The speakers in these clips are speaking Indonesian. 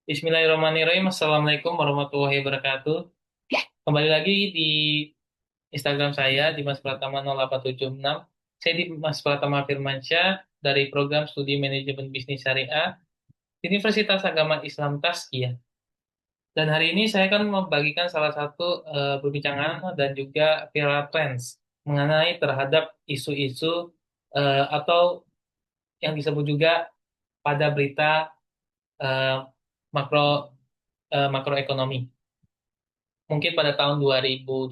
Bismillahirrahmanirrahim. Assalamualaikum warahmatullahi wabarakatuh. Kembali lagi di Instagram saya, Dimas Pratama 0876. Saya Dimas Pratama Firmansyah dari program Studi Manajemen Bisnis Syariah, Universitas Agama Islam Taskiyah. Dan hari ini saya akan membagikan salah satu perbincangan dan juga viral trends mengenai terhadap isu-isu atau yang disebut juga pada berita eh, makro makroekonomi. Mungkin pada tahun 2021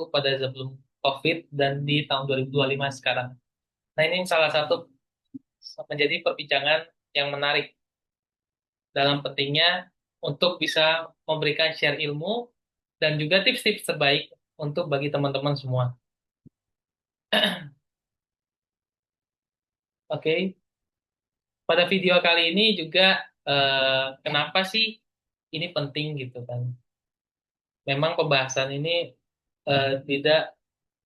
pada sebelum COVID dan di tahun 2025 sekarang. Nah, ini salah satu menjadi perbincangan yang menarik dalam pentingnya untuk bisa memberikan share ilmu dan juga tips-tips terbaik untuk bagi teman-teman semua. Oke, pada video kali ini juga kenapa sih ini penting gitu kan? Memang pembahasan ini tidak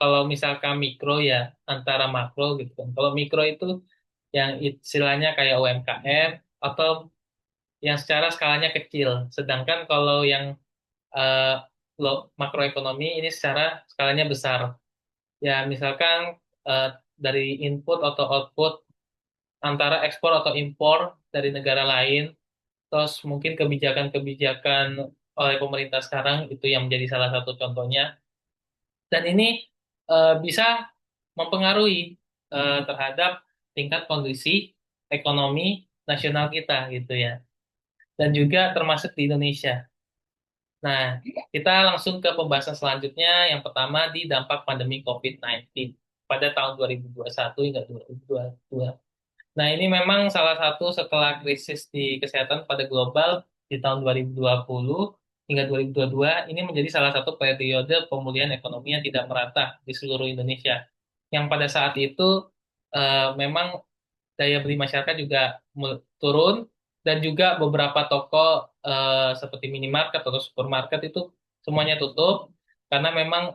kalau misalkan mikro ya antara makro gitu kan. Kalau mikro itu yang istilahnya kayak UMKM atau yang secara skalanya kecil. Sedangkan kalau yang eh, makroekonomi ini secara skalanya besar. Ya misalkan eh, dari input atau output antara ekspor atau impor dari negara lain, terus mungkin kebijakan-kebijakan oleh pemerintah sekarang itu yang menjadi salah satu contohnya. Dan ini bisa mempengaruhi terhadap tingkat kondisi ekonomi nasional kita gitu ya. Dan juga termasuk di Indonesia. Nah, kita langsung ke pembahasan selanjutnya. Yang pertama di dampak pandemi COVID-19 pada tahun 2021 hingga 2022. Nah, ini memang salah satu setelah krisis di kesehatan pada global di tahun 2020 hingga 2022, ini menjadi salah satu periode pemulihan ekonomi yang tidak merata di seluruh Indonesia. Yang pada saat itu memang daya beli masyarakat juga turun dan juga beberapa toko seperti minimarket atau supermarket itu semuanya tutup karena memang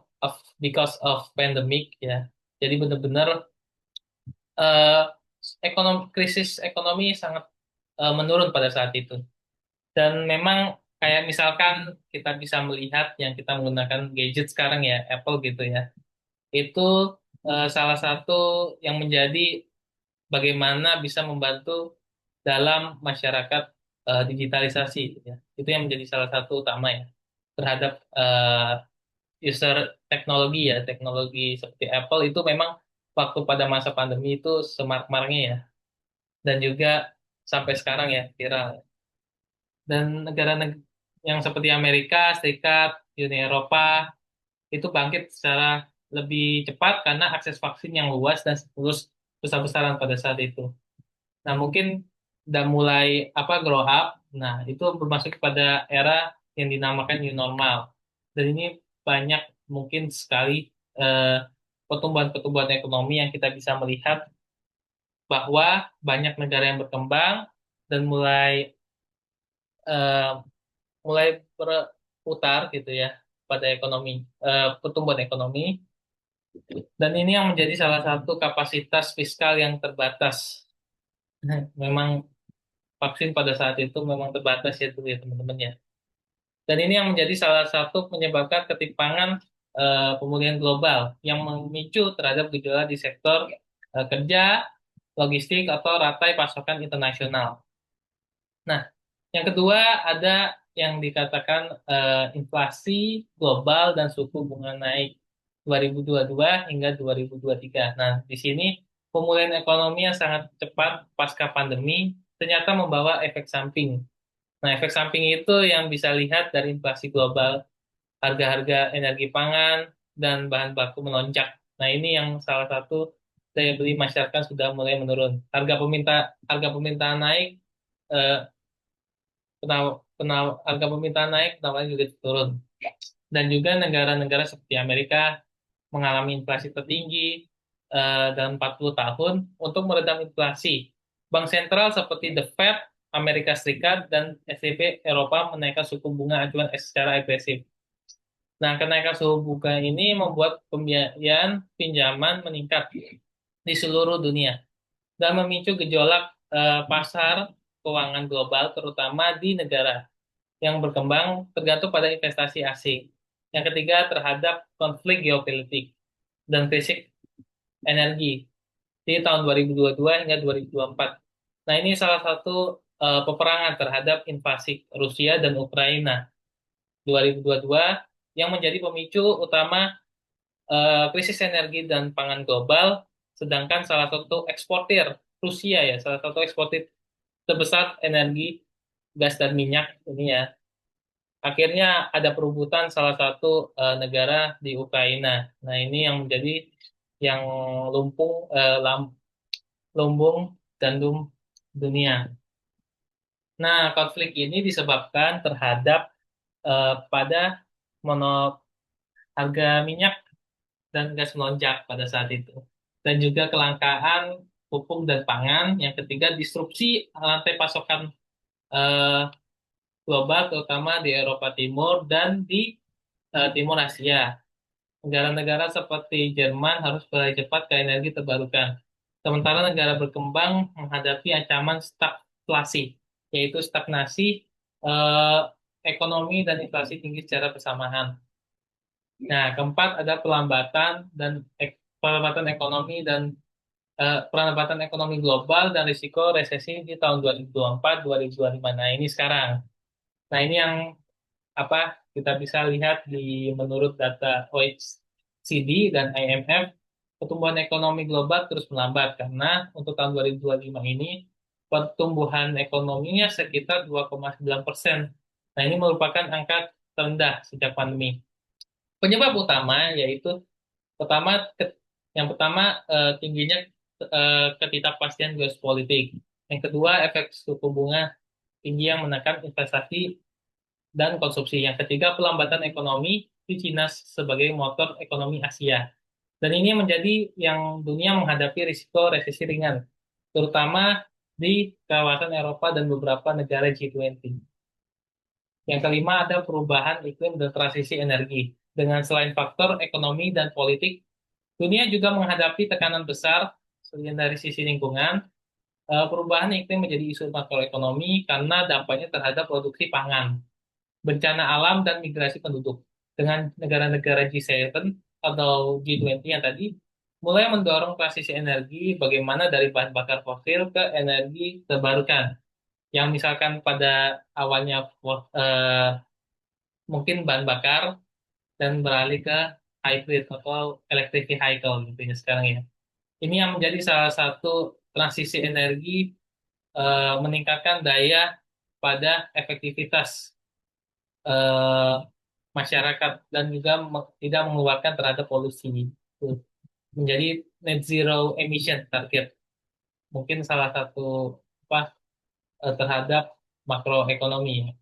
because of pandemic ya. Jadi benar-benar eh, krisis ekonomi sangat menurun pada saat itu. Dan memang kayak misalkan kita bisa melihat yang kita menggunakan gadget sekarang ya, Apple gitu ya. Itu salah satu yang menjadi bagaimana bisa membantu dalam masyarakat digitalisasi ya. Itu yang menjadi salah satu utama ya terhadap user teknologi ya, teknologi seperti Apple itu memang waktu pada masa pandemi itu semarak-maraknya ya, dan juga sampai sekarang ya viral. Dan negara yang seperti Amerika Serikat, Uni Eropa itu bangkit secara lebih cepat karena akses vaksin yang luas dan terus besar-besaran pada saat itu. Nah, mungkin udah mulai grow up. Nah, itu bermasuk pada era yang dinamakan new normal. Dan ini banyak mungkin sekali eh, pertumbuhan-pertumbuhan ekonomi yang kita bisa melihat bahwa banyak negara yang berkembang dan eh, mulai berputar gitu ya pada ekonomi, pertumbuhan ekonomi. Dan ini yang menjadi salah satu kapasitas fiskal yang terbatas. Memang vaksin pada saat itu memang terbatas ya dulu ya teman-teman ya. Dan ini yang menjadi salah satu menyebabkan ketimpangan pemulihan global yang memicu terhadap gejolak di sektor kerja, logistik atau rantai pasokan internasional. Nah, yang kedua ada yang dikatakan inflasi global dan suku bunga naik 2022 hingga 2023. Nah, di sini pemulihan ekonomi yang sangat cepat pasca pandemi ternyata membawa efek samping. Nah, efek samping itu yang bisa lihat dari inflasi global, harga-harga energi pangan, dan bahan baku melonjak. Nah, ini yang salah satu daya beli masyarakat sudah mulai menurun. Harga permintaan naik, eh, harga permintaan naik, penawaran juga turun. Dan juga negara-negara seperti Amerika mengalami inflasi tertinggi dalam 40 tahun. Untuk meredam inflasi, bank sentral seperti The Fed Amerika Serikat dan ECB Eropa menaikkan suku bunga acuan secara agresif. Nah, kenaikan suku bunga ini membuat pembiayaan pinjaman meningkat di seluruh dunia dan memicu gejolak pasar keuangan global, terutama di negara. yang berkembang tergantung pada investasi asing. Yang ketiga terhadap konflik geopolitik dan krisis energi di tahun 2022 hingga 2024. Nah, ini salah satu peperangan terhadap invasi Rusia dan Ukraina 2022 yang menjadi pemicu utama krisis energi dan pangan global, sedangkan salah satu eksportir Rusia ya, salah satu eksportir terbesar energi, gas dan minyak ini ya, akhirnya ada perebutan salah satu negara di Ukraina. Nah, ini yang menjadi yang lumbung gandum dunia. Nah, konflik ini disebabkan terhadap pada mono harga minyak dan gas melonjak pada saat itu. Dan juga kelangkaan pupuk dan pangan. Yang ketiga, disrupsi rantai pasokan eh, global, terutama di Eropa Timur dan di Timur Asia. Negara-negara seperti Jerman harus beralih cepat ke energi terbarukan. Sementara negara berkembang menghadapi ancaman stagflasi, yaitu stagnasi eh, ekonomi dan inflasi tinggi secara bersamaan. Nah, keempat ada pelambatan ekonomi dan perlambatan ekonomi global dan risiko resesi di tahun 2024, 2025. Nah, ini sekarang. Nah, ini yang apa kita bisa lihat menurut data OECD dan IMF, pertumbuhan ekonomi global terus melambat karena untuk tahun 2025 ini pertumbuhan ekonominya sekitar 2,9%. Nah, ini merupakan angka terendah sejak pandemi. Penyebab utama yaitu pertama yang pertama tingginya ketidakpastian geopolitik. Yang kedua, efek suku bunga tinggi yang menekan investasi dan konsumsi. Yang ketiga, pelambatan ekonomi di Cina sebagai motor ekonomi Asia. Dan ini menjadi yang dunia menghadapi risiko resesi ringan, terutama di kawasan Eropa dan beberapa negara G20. Yang kelima, ada perubahan iklim dan transisi energi. Dengan selain faktor ekonomi dan politik, dunia juga menghadapi tekanan besar selain dari sisi lingkungan. Perubahan iklim menjadi isu makroekonomi karena dampaknya terhadap produksi pangan, bencana alam, dan migrasi penduduk. Dengan negara-negara G7 atau G20 yang tadi, mulai mendorong transisi energi bagaimana dari bahan bakar fosil ke energi terbarukan. Yang misalkan pada awalnya mungkin bahan bakar dan beralih ke hybrid atau electric vehicle gitu ya sekarang ya. Ini yang menjadi salah satu transisi energi meningkatkan daya pada efektivitas eh, masyarakat dan juga tidak mengeluarkan terhadap polusi. Itu menjadi net zero emission target. Mungkin salah satu apa terhadap makroekonomi.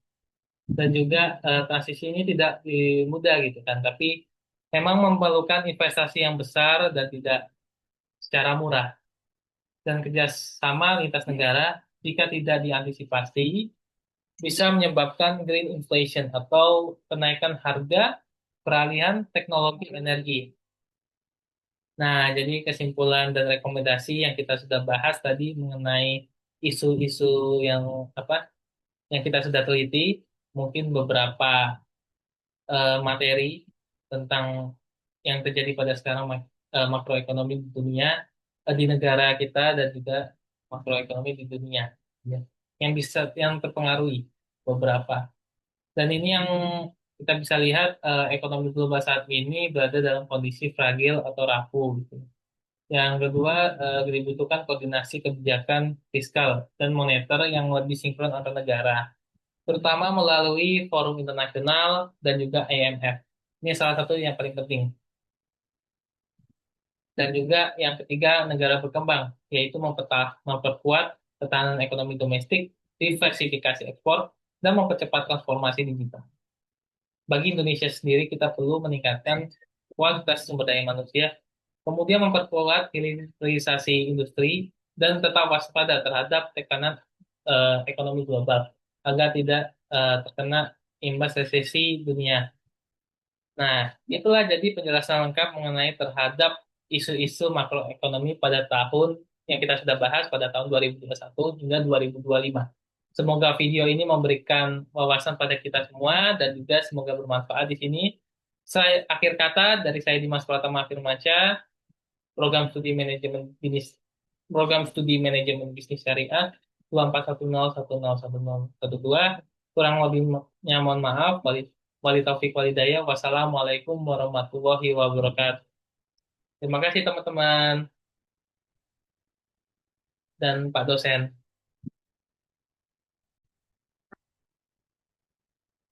Dan juga transisi ini tidak mudah gitu kan, tapi memang memerlukan investasi yang besar dan tidak secara murah. Dan kerjasama lintas negara jika tidak diantisipasi bisa menyebabkan green inflation atau kenaikan harga peralihan teknologi energi. Nah, jadi kesimpulan dan rekomendasi yang kita sudah bahas tadi mengenai isu-isu yang apa yang kita sudah teliti, mungkin beberapa materi tentang yang terjadi pada sekarang makroekonomi di dunia, di negara kita dan juga makroekonomi di dunia, ya. Yang terpengaruhi beberapa. Dan ini yang kita bisa lihat ekonomi global saat ini berada dalam kondisi fragil atau rapuh gitu. Yang kedua, dibutuhkan koordinasi kebijakan fiskal dan moneter yang lebih sinkron antar negara, terutama melalui forum internasional dan juga IMF. Ini salah satu yang paling penting. Dan juga yang ketiga, negara berkembang, yaitu memperkuat ketahanan ekonomi domestik, diversifikasi ekspor, dan mempercepat transformasi digital. Bagi Indonesia sendiri, kita perlu meningkatkan kualitas sumber daya manusia, kemudian memperkuat hilirisasi industri, dan tetap waspada terhadap tekanan ekonomi global, agar tidak terkena imbas resesi dunia. Nah, itulah jadi penjelasan lengkap mengenai terhadap isu-isu makroekonomi pada tahun yang kita sudah bahas pada tahun 2021 hingga 2025. Semoga video ini memberikan wawasan pada kita semua dan juga semoga bermanfaat di sini. Saya akhir kata dari saya Dimas Pratama Firmansyah, program studi manajemen bisnis syariah 2410101012. Kurang lebihnya mohon maaf. Wali taufik walidayah. Wassalamualaikum warahmatullahi wabarakatuh. Terima kasih teman-teman dan Pak dosen.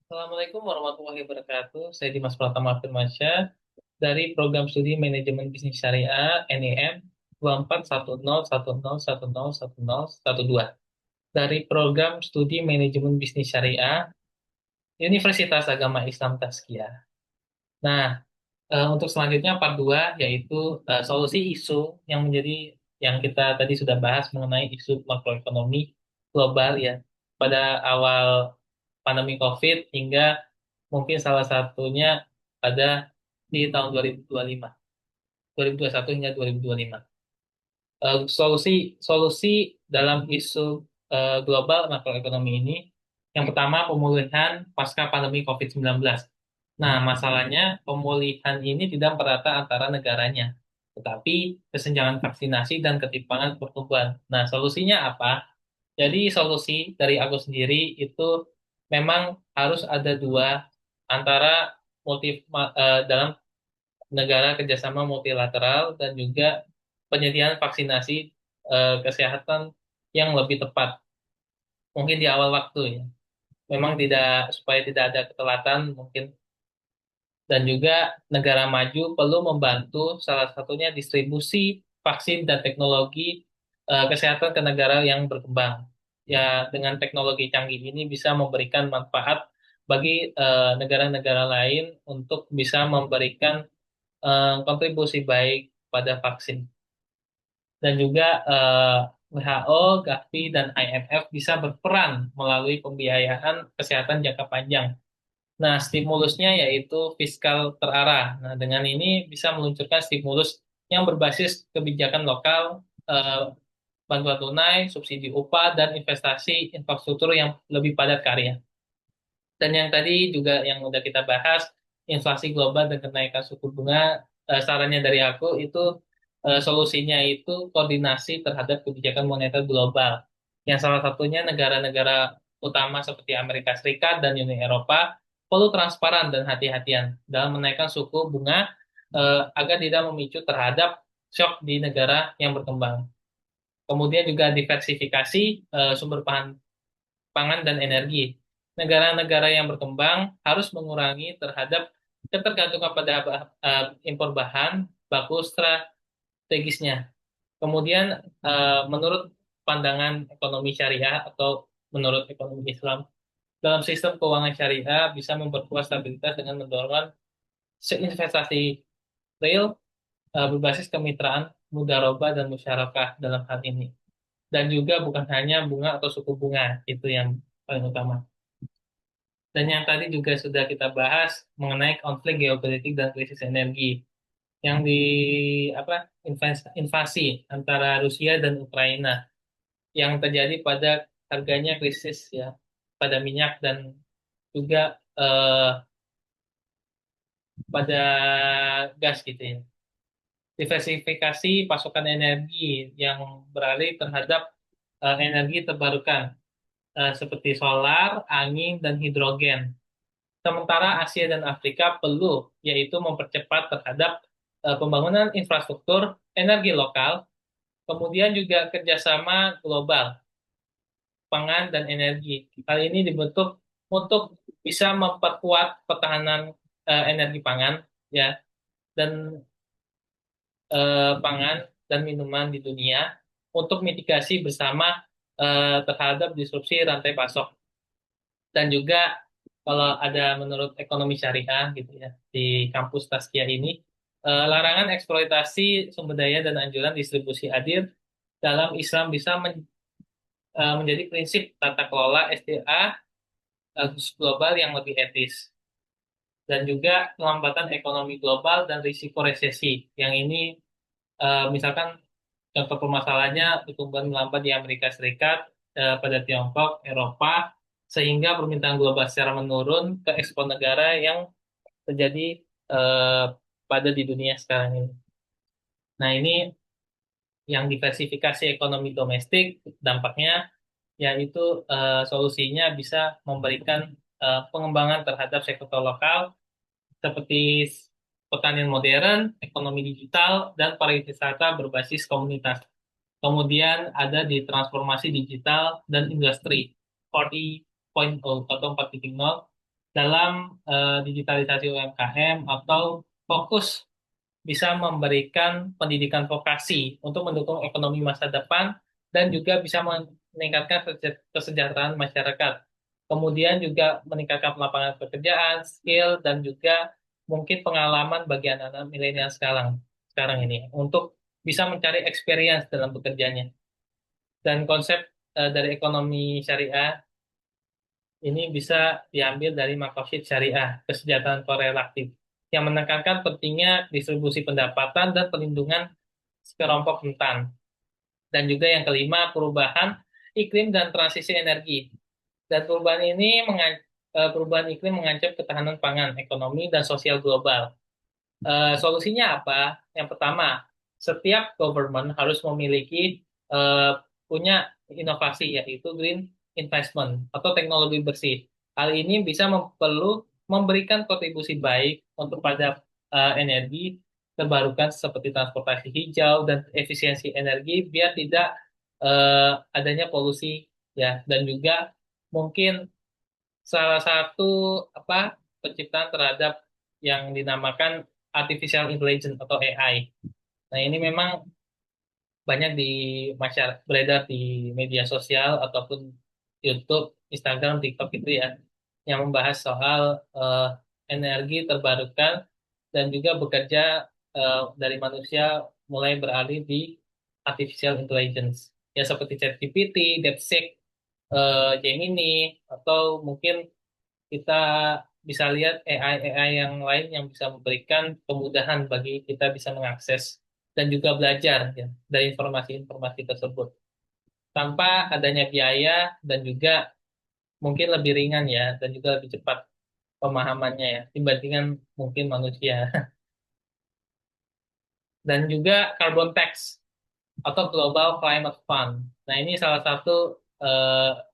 Assalamualaikum warahmatullahi wabarakatuh. Saya Dimas Pratama Firmansyah dari program studi manajemen bisnis syariah NEM 2410101012 dari program studi manajemen bisnis syariah Universitas Agama Islam Tazkiyah. Nah, untuk selanjutnya part 2 yaitu solusi isu yang menjadi yang kita tadi sudah bahas mengenai isu makroekonomi global ya pada awal pandemi COVID hingga mungkin salah satunya pada di tahun 2025, 2021 hingga 2025. Solusi solusi dalam isu global makroekonomi ini yang pertama pemulihan pasca pandemi COVID-19. Nah, masalahnya pemulihan ini tidak merata antara negaranya, tetapi kesenjangan vaksinasi dan ketimpangan pertumbuhan. Nah, solusinya apa? Jadi solusi dari aku sendiri itu memang harus ada dua antara dalam negara kerjasama multilateral dan juga penyediaan vaksinasi kesehatan yang lebih tepat, mungkin di awal waktu ya. Memang tidak supaya tidak ada ketelatan mungkin dan juga negara maju perlu membantu salah satunya distribusi vaksin dan teknologi kesehatan ke negara yang berkembang. Ya, dengan teknologi canggih ini bisa memberikan manfaat bagi negara-negara lain untuk bisa memberikan kontribusi baik pada vaksin. Dan juga WHO, Gavi, dan IMF bisa berperan melalui pembiayaan kesehatan jangka panjang. Nah, stimulusnya yaitu fiskal terarah. Nah, dengan ini bisa meluncurkan stimulus yang berbasis kebijakan lokal, eh, bantuan tunai, subsidi upah, dan investasi infrastruktur yang lebih padat karya. Dan yang tadi juga yang udah kita bahas, inflasi global dan kenaikan suku bunga, sarannya dari aku itu solusinya itu koordinasi terhadap kebijakan moneter global. Yang salah satunya negara-negara utama seperti Amerika Serikat dan Uni Eropa perlu transparan dan hati-hatian dalam menaikkan suku bunga agar tidak memicu terhadap shock di negara yang berkembang. Kemudian juga diversifikasi sumber pangan dan energi. Negara-negara yang berkembang harus mengurangi terhadap ketergantungan pada impor bahan baku strategisnya. Kemudian, menurut pandangan ekonomi syariah atau menurut ekonomi Islam, dalam sistem keuangan syariah bisa memperkuat stabilitas dengan mendorong investasi real berbasis kemitraan, mudharabah dan musyarakah dalam hal ini. Dan juga bukan hanya bunga atau suku bunga, itu yang paling utama. Dan yang tadi juga sudah kita bahas mengenai konflik geopolitik dan krisis energi yang di apa invasi antara Rusia dan Ukraina yang terjadi pada harganya krisis ya pada minyak dan juga pada gas gitu ya. Diversifikasi pasokan energi yang beralih terhadap energi terbarukan seperti solar, angin, dan hidrogen. Sementara Asia dan Afrika perlu yaitu mempercepat terhadap pembangunan infrastruktur energi lokal, kemudian juga kerjasama global pangan dan energi. Hal ini dibentuk untuk bisa memperkuat pertahanan energi pangan ya dan pangan dan minuman di dunia untuk mitigasi bersama terhadap disrupsi rantai pasok. Dan juga kalau ada menurut ekonomi syariah gitu ya di kampus Tazkiyah ini larangan eksploitasi sumber daya dan anjuran distribusi adil dalam Islam bisa menjadi prinsip tata kelola SDA global yang lebih etis dan juga pelambatan ekonomi global dan risiko resesi yang ini misalkan contoh permasalahannya pertumbuhan melambat di Amerika Serikat pada Tiongkok, Eropa, sehingga permintaan global secara menurun ke ekspor negara yang terjadi eh, pada di dunia sekarang ini. Nah, ini yang diversifikasi ekonomi domestik, dampaknya yaitu solusinya bisa memberikan pengembangan terhadap sektor lokal seperti pertanian modern, ekonomi digital, dan pariwisata berbasis komunitas. Kemudian ada di transformasi digital dan industri 40.0 atau 4.0 dalam digitalisasi UMKM atau fokus bisa memberikan pendidikan vokasi untuk mendukung ekonomi masa depan dan juga bisa meningkatkan kesejahteraan masyarakat. Kemudian juga meningkatkan lapangan pekerjaan, skill, dan juga mungkin pengalaman bagi anak-anak milenial sekarang sekarang ini untuk bisa mencari experience dalam bekerjanya. Dan konsep dari ekonomi syariah ini bisa diambil dari Makosid Syariah, kesejahteraan korelatif, yang menekankan pentingnya distribusi pendapatan dan perlindungan sekelompok rentan. Dan juga yang kelima, perubahan iklim dan transisi energi. Dan perubahan iklim mengancam ketahanan pangan, ekonomi, dan sosial global. Solusinya apa? Yang pertama, setiap government harus memiliki eh, punya inovasi yaitu green investment atau teknologi bersih. Hal ini bisa perlu memberikan kontribusi baik untuk pada energi terbarukan seperti transportasi hijau dan efisiensi energi biar tidak adanya polusi ya dan juga mungkin salah satu apa penciptaan terhadap yang dinamakan artificial intelligence atau AI. Nah, ini memang banyak di masyarakat beredar di media sosial ataupun YouTube, Instagram, TikTok itu ya, yang membahas soal eh, energi terbarukan dan juga bekerja dari manusia mulai beralih di artificial intelligence. Ya seperti ChatGPT, DeepSeek, Gemini, atau mungkin kita bisa lihat AI-AI yang lain yang bisa memberikan kemudahan bagi kita bisa mengakses dan juga belajar ya dari informasi-informasi tersebut tanpa adanya biaya dan juga mungkin lebih ringan ya dan juga lebih cepat pemahamannya ya dibandingkan mungkin manusia dan juga carbon tax atau Global Climate Fund. Nah, ini salah satu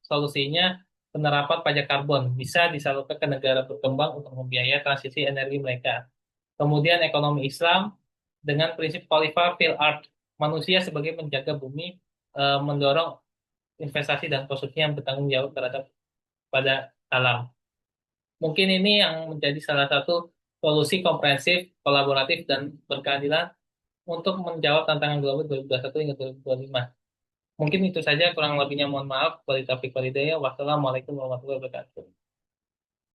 solusinya penerapan pajak karbon bisa disalurkan ke negara berkembang untuk membiayai transisi energi mereka. Kemudian ekonomi Islam dengan prinsip Khalifah fil ard, manusia sebagai penjaga bumi mendorong investasi dan konsumsi yang bertanggung jawab terhadap pada alam. Mungkin ini yang menjadi salah satu solusi komprehensif, kolaboratif, dan berkeadilan untuk menjawab tantangan global 2021 hingga 2025. Mungkin itu saja, kurang lebihnya mohon maaf. Wassalamualaikum warahmatullahi wabarakatuh.